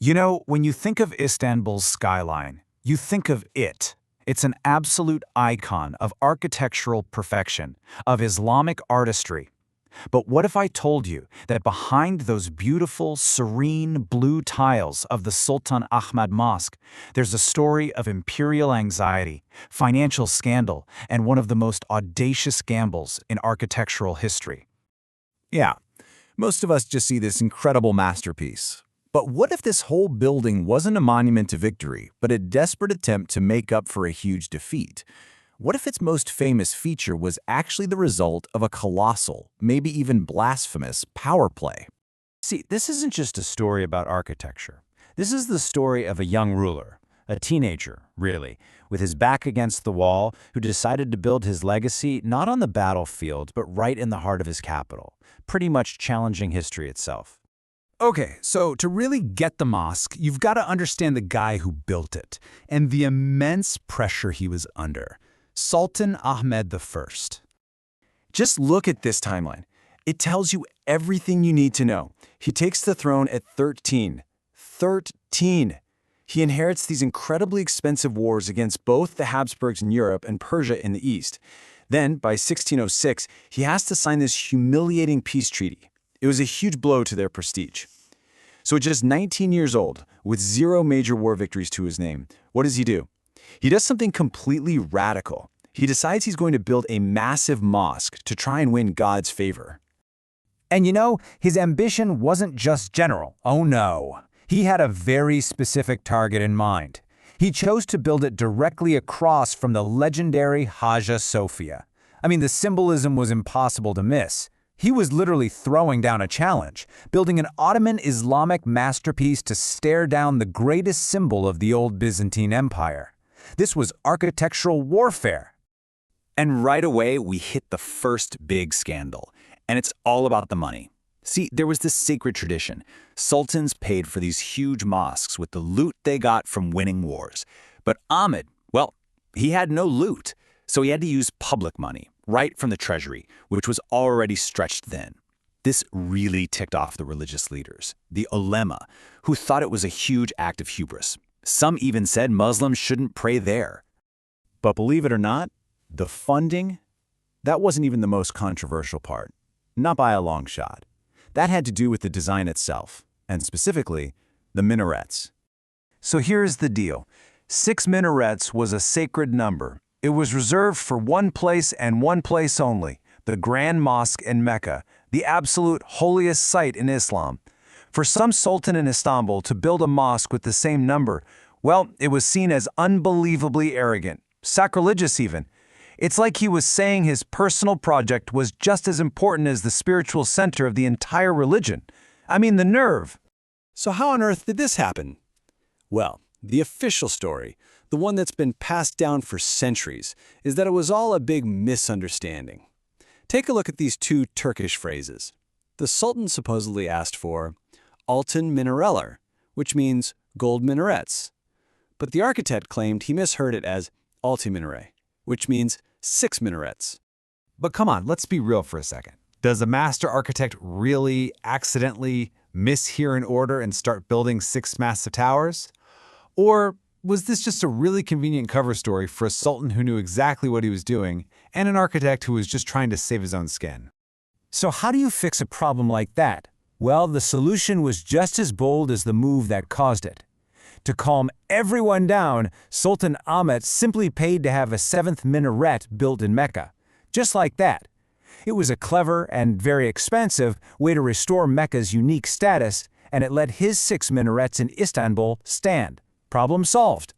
You know, when you think of Istanbul's skyline, you think of it. It's an absolute icon of architectural perfection, of Islamic artistry. But what if I told you that behind those beautiful, serene blue tiles of the Sultan Ahmed Mosque, there's a story of imperial anxiety, financial scandal, and one of the most audacious gambles in architectural history? Yeah, most of us just see this incredible masterpiece. But what if this whole building wasn't a monument to victory, but a desperate attempt to make up for a huge defeat? What if its most famous feature was actually the result of a colossal, maybe even blasphemous, power play? See, this isn't just a story about architecture. This is the story of a young ruler, a teenager, really, with his back against the wall, who decided to build his legacy not on the battlefield, but right in the heart of his capital, pretty much challenging history itself. Okay, so to really get the mosque, you've got to understand the guy who built it and the immense pressure he was under. Sultan Ahmed I. Just look at this timeline. It tells you everything you need to know. He takes the throne at 13. 13! He inherits these incredibly expensive wars against both the Habsburgs in Europe and Persia in the East. Then, by 1606, he has to sign this humiliating peace treaty. It was a huge blow to their prestige. So at just 19 years old, with 0 major war victories to his name, what does he do? He does something completely radical. He decides he's going to build a massive mosque to try and win God's favor. And you know, his ambition wasn't just general. Oh no. He had a very specific target in mind. He chose to build it directly across from the legendary Hagia Sophia. I mean, the symbolism was impossible to miss. He was literally throwing down a challenge, building an Ottoman Islamic masterpiece to stare down the greatest symbol of the old Byzantine Empire. This was architectural warfare. And right away, we hit the first big scandal. And it's all about the money. See, there was this sacred tradition. Sultans paid for these huge mosques with the loot they got from winning wars. But Ahmed, well, he had no loot. So he had to use public money, right from the treasury, which was already stretched thin. This really ticked off the religious leaders, the ulema, who thought it was a huge act of hubris. Some even said Muslims shouldn't pray there. But believe it or not, the funding, that wasn't even the most controversial part. Not by a long shot. That had to do with the design itself, and specifically, the minarets. So here's the deal. 6 minarets was a sacred number. It was reserved for one place and one place only, the Grand Mosque in Mecca, the absolute holiest site in Islam. For some sultan in Istanbul to build a mosque with the same number, well, it was seen as unbelievably arrogant, sacrilegious even. It's like he was saying his personal project was just as important as the spiritual center of the entire religion. I mean, the nerve. So how on earth did this happen? Well, the official story, the one that's been passed down for centuries, is that it was all a big misunderstanding. Take a look at these 2 Turkish phrases. The Sultan supposedly asked for altın minareler, which means gold minarets. But the architect claimed he misheard it as altı minare, which means 6 minarets. But come on, let's be real for a second. Does a master architect really accidentally mishear an order and start building 6 massive towers? Or was this just a really convenient cover story for a sultan who knew exactly what he was doing and an architect who was just trying to save his own skin? So how do you fix a problem like that? Well, the solution was just as bold as the move that caused it. To calm everyone down, Sultan Ahmed simply paid to have a 7th minaret built in Mecca. Just like that. It was a clever and very expensive way to restore Mecca's unique status, and it let his 6 minarets in Istanbul stand. Problem solved.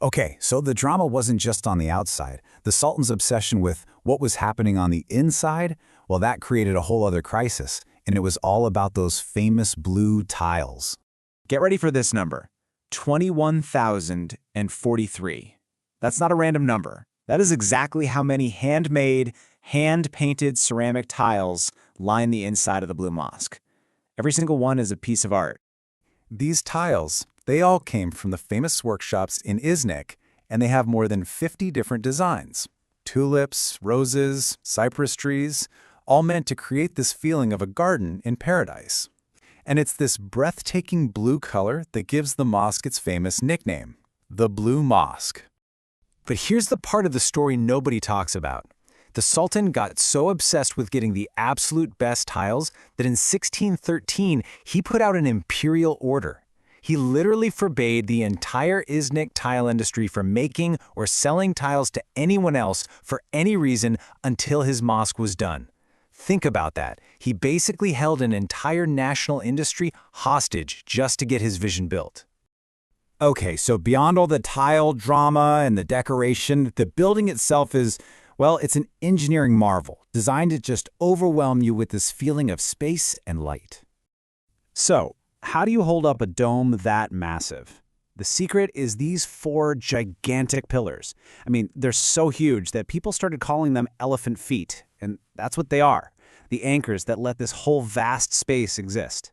Okay, so the drama wasn't just on the outside. The Sultan's obsession with what was happening on the inside, well, that created a whole other crisis, and it was all about those famous blue tiles. Get ready for this number. 21,043. That's not a random number. That is exactly how many handmade, hand-painted ceramic tiles line the inside of the Blue Mosque. Every single one is a piece of art. These tiles, they all came from the famous workshops in Iznik, and they have more than 50 different designs. Tulips, roses, cypress trees, all meant to create this feeling of a garden in paradise. And it's this breathtaking blue color that gives the mosque its famous nickname, the Blue Mosque. But here's the part of the story nobody talks about. The Sultan got so obsessed with getting the absolute best tiles that in 1613 he put out an imperial order. He literally forbade the entire Islamic tile industry from making or selling tiles to anyone else for any reason until his mosque was done. Think about that. He basically held an entire national industry hostage just to get his vision built. Okay, so beyond all the tile drama and the decoration, the building itself is, well, it's an engineering marvel, designed to just overwhelm you with this feeling of space and light. So, how do you hold up a dome that massive? The secret is these 4 gigantic pillars. I mean, they're so huge that people started calling them elephant feet, and that's what they are, the anchors that let this whole vast space exist.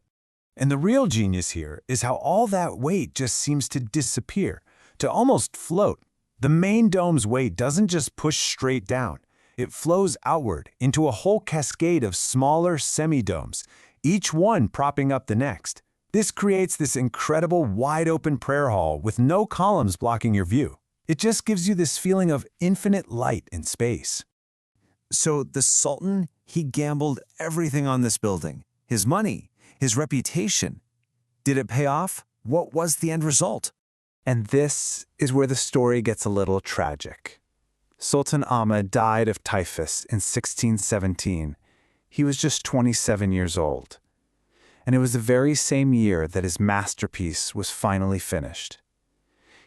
And the real genius here is how all that weight just seems to disappear, to almost float. The main dome's weight doesn't just push straight down. It flows outward into a whole cascade of smaller semi-domes, each one propping up the next. This creates this incredible wide-open prayer hall with no columns blocking your view. It just gives you this feeling of infinite light and space. So the Sultan, he gambled everything on this building. His money, his reputation. Did it pay off? What was the end result? And this is where the story gets a little tragic. Sultan Ahmed died of typhus in 1617. He was just 27 years old. And it was the very same year that his masterpiece was finally finished.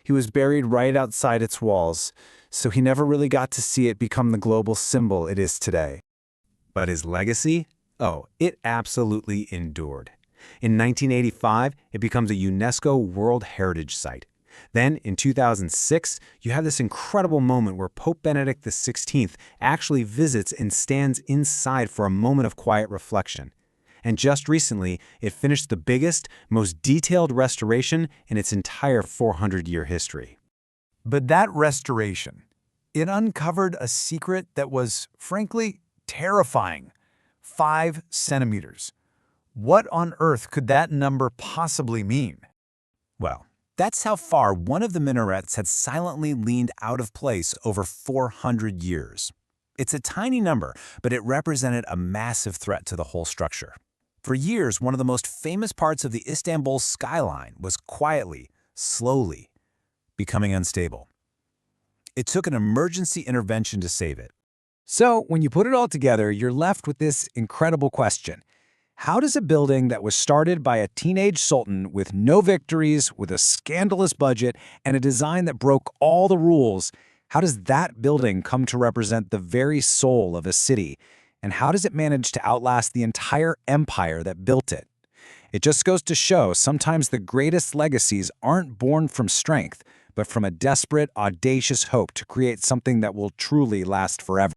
He was buried right outside its walls, so he never really got to see it become the global symbol it is today. But his legacy? Oh, it absolutely endured. In 1985, it becomes a UNESCO World Heritage Site. Then, in 2006, you have this incredible moment where Pope Benedict XVI actually visits and stands inside for a moment of quiet reflection. And just recently, it finished the biggest, most detailed restoration in its entire 400-year history. But that restoration, it uncovered a secret that was, frankly, terrifying. 5 centimeters. What on earth could that number possibly mean? Well, that's how far one of the minarets had silently leaned out of place over 400 years. It's a tiny number, but it represented a massive threat to the whole structure. For years, one of the most famous parts of the Istanbul skyline was quietly, slowly, becoming unstable. It took an emergency intervention to save it. So, when you put it all together, you're left with this incredible question. How does a building that was started by a teenage sultan with no victories, with a scandalous budget, and a design that broke all the rules, how does that building come to represent the very soul of a city? And how does it manage to outlast the entire empire that built it? It just goes to show sometimes the greatest legacies aren't born from strength, but from a desperate, audacious hope to create something that will truly last forever.